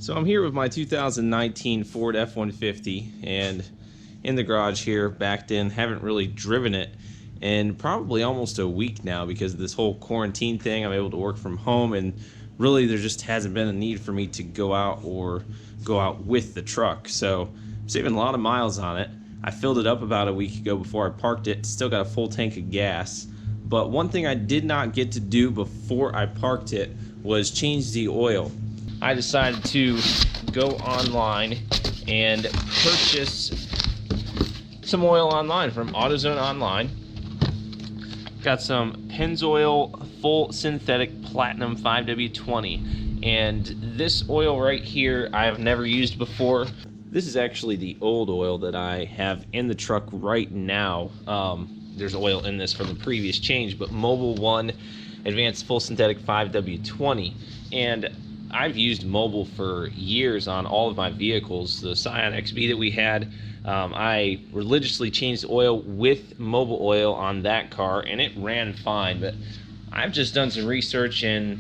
So I'm here with my 2019 Ford F-150 and in the garage here, backed in. Haven't really driven it in probably almost a week now because of this whole quarantine thing. I'm able to work from home, and really there just hasn't been a need for me to go out or go out with the truck. So I'm saving a lot of miles on it. I filled it up about a week ago before I parked it. Still got a full tank of gas. But one thing I did not get to do before I parked it was change the oil. I decided to go online and purchase some oil online from AutoZone Online. Got some Pennzoil Full Synthetic Platinum 5W20, and this oil right here I have never used before. This is actually the old oil that I have in the truck right now. There's oil in this from the previous change, but Mobil 1 Advanced Full Synthetic 5W20, and I've used Mobil for years on all of my vehicles. The Scion XB that we had, I religiously changed oil with Mobil oil on that car, and it ran fine. But I've just done some research, and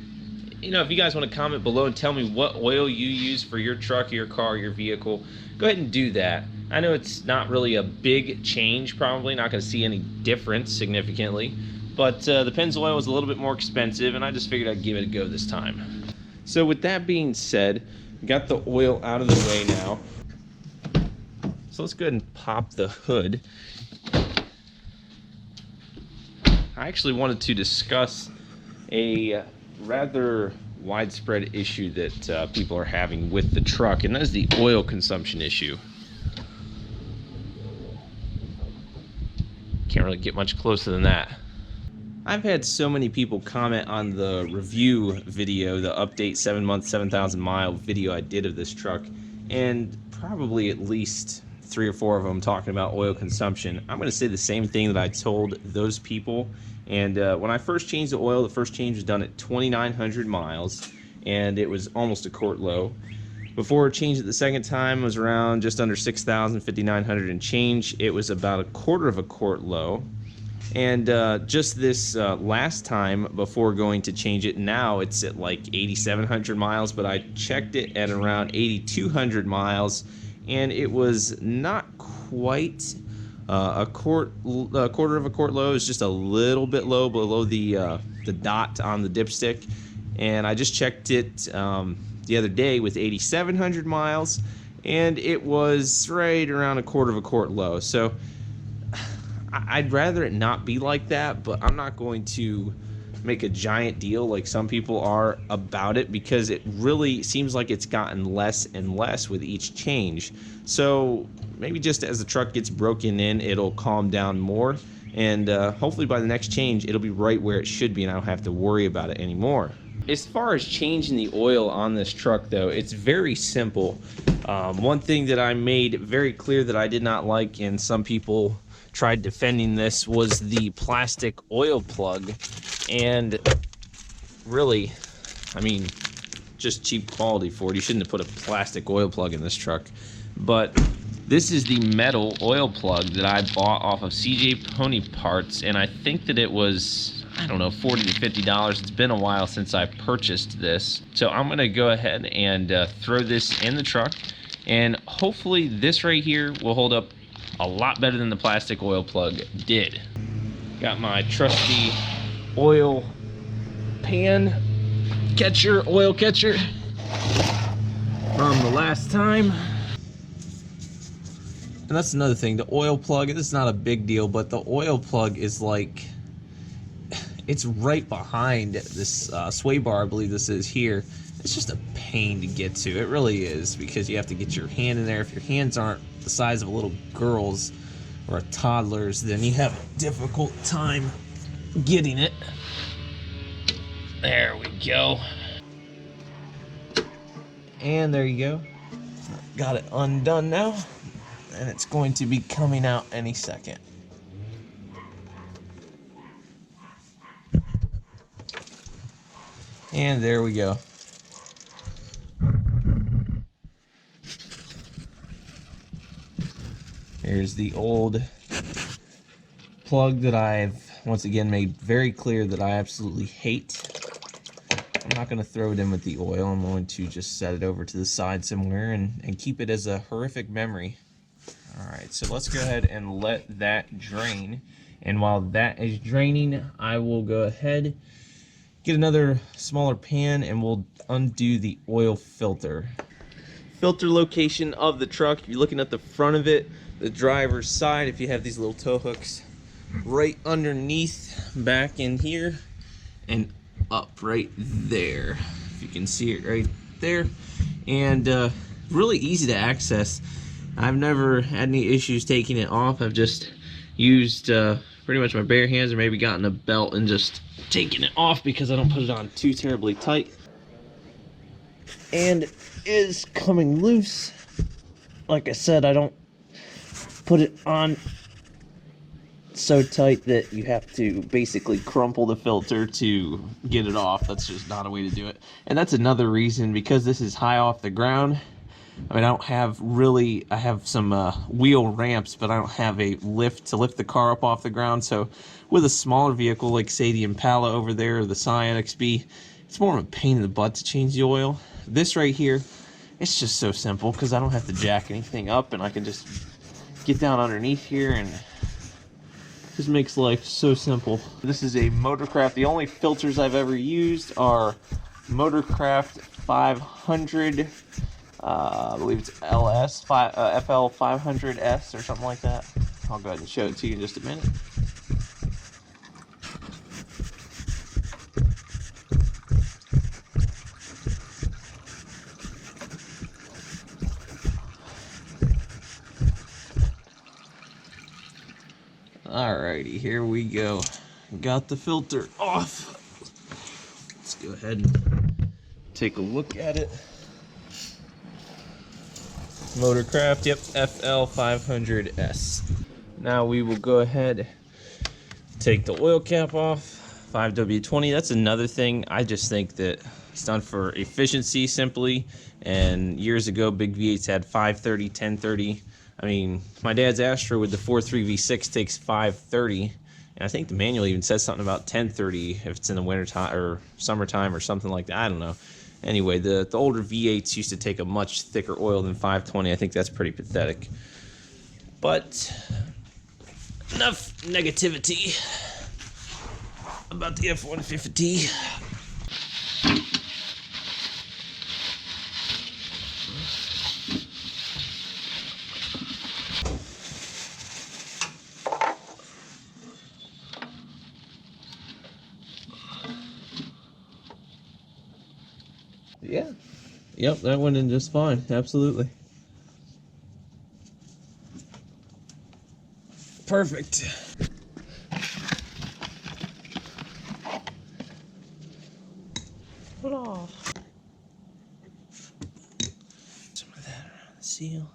if you guys want to comment below and tell me what oil you use for your truck, your car, your vehicle, go ahead and do that. I know it's not really a big change, probably not going to see any difference significantly, but the Pennzoil was a little bit more expensive, and I just figured I'd give it a go this time. So with that being said, got the oil out of the way now. So let's go ahead and pop the hood. I actually wanted to discuss a rather widespread issue that people are having with the truck, and that is the oil consumption issue. Can't really get much closer than that. I've had so many people comment on the review video, the update 7 months, 7,000 mile video I did of this truck, and probably at least 3 or 4 of them talking about oil consumption. I'm going to say the same thing that I told those people. And when I first changed the oil, the first change was done at 2,900 miles, and it was almost a quart low. Before I changed it the second time, it was around just under 6,000, 5,900 and change. It was about a quarter of a quart low. And just this last time before going to change it, now it's at like 8,700 miles, but I checked it at around 8,200 miles, and it was not quite a quarter of a quart low. It's just a little bit low below the dot on the dipstick. And I just checked it the other day with 8,700 miles, and it was right around a quarter of a quart low. So I'd rather it not be like that, but I'm not going to make a giant deal like some people are about it, because it really seems like it's gotten less and less with each change. So maybe just as the truck gets broken in, it'll calm down more, and hopefully by the next change it'll be right where it should be and I don't have to worry about it anymore. As far as changing the oil on this truck though, it's very simple. One thing that I made very clear that I did not like, and some people tried defending this, was the plastic oil plug. And really, I mean, just cheap quality Ford. You shouldn't have put a plastic oil plug in this truck. But this is the metal oil plug that I bought off of CJ Pony Parts, and I think that it was, I don't know, $40 to $50. It's been a while since I purchased this. So I'm gonna go ahead and throw this in the truck, and hopefully this right here will hold up a lot better than the plastic oil plug did. Got my trusty oil pan catcher, oil catcher from the last time. And that's another thing, the oil plug, this is not a big deal, but the oil plug is like, it's right behind this sway bar, I believe this is here. It's just a pain to get to, it really is, because you have to get your hand in there. If your hands aren't the size of a little girl's or a toddler's, then you have a difficult time getting it. There we go. And there you go. Got it undone now, and it's going to be coming out any second. And there we go. Here's the old plug that I've once again made very clear that I absolutely hate. I'm not going to throw it in with the oil. I'm going to just set it over to the side somewhere and keep it as a horrific memory. Alright, so let's go ahead and let that drain. And while that is draining, I will go ahead, get another smaller pan, and we'll undo the oil filter. Filter location of the truck, you're looking at the front of it, the driver's side, if you have these little tow hooks, right underneath, back in here, and up right there. If you can see it right there. And really easy to access. I've never had any issues taking it off. I've just used pretty much my bare hands, or maybe gotten a belt and just taking it off because I don't put it on too terribly tight. And it is coming loose. Like I said, I don't put it on so tight that you have to basically crumple the filter to get it off. That's just not a way to do it. And that's another reason, because this is high off the ground. I mean, I don't have really, I have some wheel ramps, but I don't have a lift to lift the car up off the ground. So with a smaller vehicle, like say the Impala over there, or the Scion XB, it's more of a pain in the butt to change the oil. This right here, it's just so simple because I don't have to jack anything up, and I can just get down underneath here, and just makes life so simple. This is a Motorcraft. The only filters I've ever used are Motorcraft 500, I believe it's LS, FL 500S or something like that. I'll go ahead and show it to you in just a minute. Alrighty, here we go. Got the filter off. Let's go ahead and take a look at it. Motorcraft, yep, FL 500S. Now we will go ahead, take the oil cap off, 5W20. That's another thing. I just think that it's done for efficiency simply. And years ago, big V8s had 530, 1030. I mean, my dad's Astro with the 4.3 V6 takes 530, and I think the manual even says something about 1030 if it's in the winter time or summertime or something like that. I don't know. Anyway, the older V8s used to take a much thicker oil than 520. I think that's pretty pathetic. But enough negativity about the F150. Yeah. Yep, that went in just fine. Absolutely. Perfect. Put off some of that around the seal.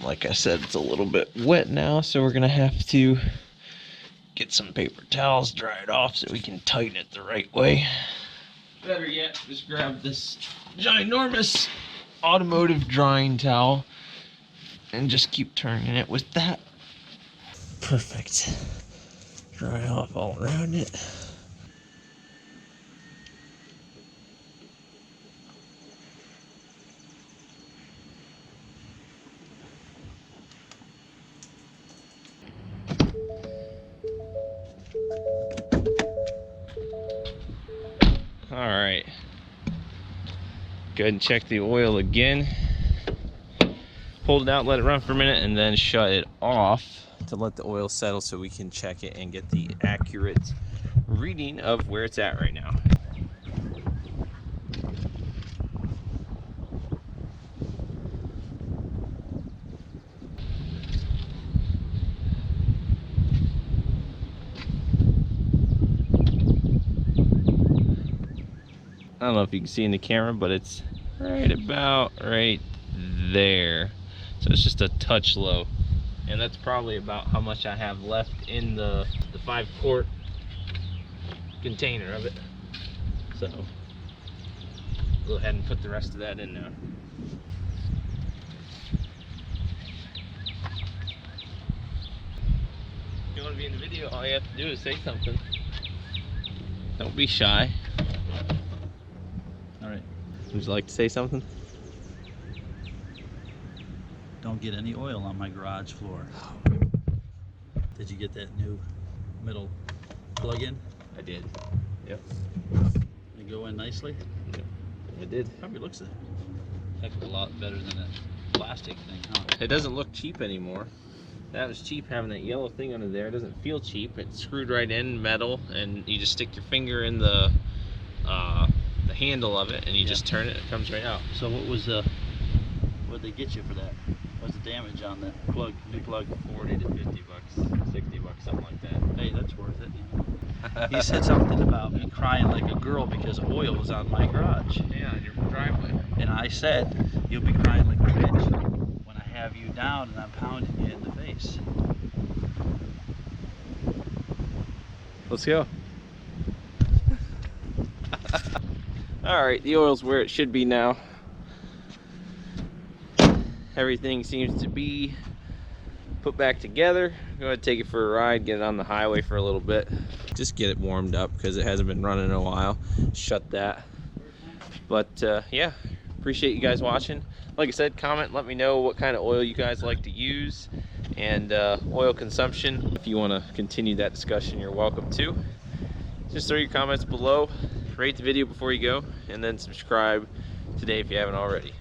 Like I said, it's a little bit wet now, so we're gonna have to get some paper towels, dry it off so we can tighten it the right way. Better yet, just grab this ginormous automotive drying towel and just keep turning it with that. Perfect. Dry off all around it. Alright, go ahead and check the oil again. Hold it out, let it run for a minute, and then shut it off to let the oil settle so we can check it and get the accurate reading of where it's at right now. I don't know if you can see in the camera, but it's right about right there. So it's just a touch low. And that's probably about how much I have left in the 5-quart container of it. So go ahead and put the rest of that in now. If you want to be in the video, all you have to do is say something. Don't be shy. All right. Would you like to say something? Don't get any oil on my garage floor. Did you get that new middle plug-in? I did. Yep. Did it go in nicely? Yep. I did. Probably looks a heck of a lot better than that plastic thing, huh? It doesn't look cheap anymore. That was cheap, having that yellow thing under there. It doesn't feel cheap. It's screwed right in, metal, and you just stick your finger in the handle of it, and you just turn it. It comes right out. So what did they get you for that? What's the damage on that plug? New plug? 40 to 50 bucks, 60 bucks, something like that. Hey, that's worth it. He said something about me crying like a girl because oil was on my garage. Yeah, on your driveway. And I said, you'll be crying like a bitch when I have you down and I'm pounding you in the face. Let's go. Alright, the oil's where it should be now. Everything seems to be put back together. Go ahead and take it for a ride, get it on the highway for a little bit. Just get it warmed up because it hasn't been running in a while. Shut that. But yeah, appreciate you guys watching. Like I said, comment, let me know what kind of oil you guys like to use and oil consumption. If you want to continue that discussion, you're welcome to. Just throw your comments below, rate the video before you go, and then subscribe today if you haven't already.